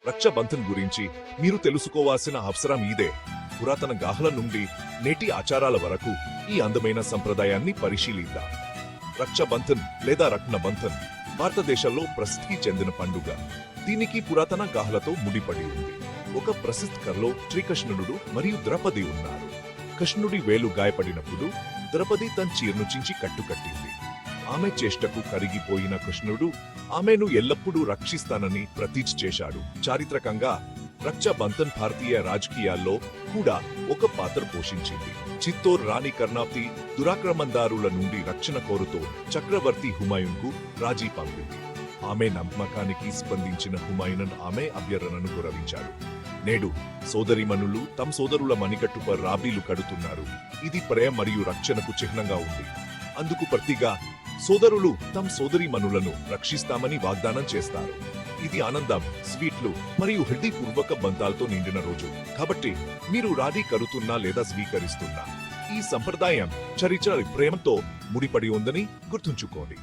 రక్షాబంధన్ గురించి మీరు తెలుసుకోవాల్సిన అవసరం ఇదే. పురాతన గాహల నుండి నేటి ఆచారాల వరకు ఈ అందమైన సంప్రదాయాన్ని పరిశీలిద్దాం. రక్షాబంధన్ లేదా రత్నబంధన్ భారతదేశంలో ప్రసిద్ధి చెందిన పండుగ. దీనికి పురాతన గాహలతో ముడిపడి ఉంది. ఒక ప్రసిద్ధ కథలో శ్రీకృష్ణుడు మరియు ద్రౌపది ఉన్నారు. కృష్ణుడి వేలు గాయపడినప్పుడు ద్రౌపది తన చీరను చించి కట్టుకట్టింది. ఆమె చేష్టకు కరిగిపోయిన కృష్ణుడు ఆమెను ఎల్లప్పుడూ రక్షిస్తానని ప్రతిజ్ఞ చేశాడు. చారిత్రకంగా రక్షాబంధన్ భారతీయ రాజకీయాల్లో కూడా ఒక పాత్ర పోషించింది. చిత్తోర్ రాణి కర్ణావతి దురాక్రమణదారుల నుండి రక్షణ కోరుతూ చక్రవర్తి హుమాయూన్కు రాజీ పంపింది. ఆమె నమ్మకానికి స్పందించిన హుమాయూన్ ఆమె అభ్యర్థనను గౌరవించాడు. నేడు సోదరీమణులు తమ సోదరుల మణికట్టుపై రాబీలు కడుతున్నారు. ఇది ప్రేమ మరియు రక్షణకు చిహ్నంగా ఉంది. అందుకు ప్రతిగా సోదరులు తమ సోదరీమణులను రక్షిస్తామని వాగ్దానం చేస్తారు. ఇది ఆనందం, స్వీట్లు మరియు హృదయపూర్వక బంధాలతో నిండిన రోజు. కాబట్టి మీరు రాజీ కడుతున్నా లేదా స్వీకరిస్తున్నా, ఈ సంప్రదాయం చరిత్ర ప్రేమతో ముడిపడి ఉందని గుర్తుంచుకోండి.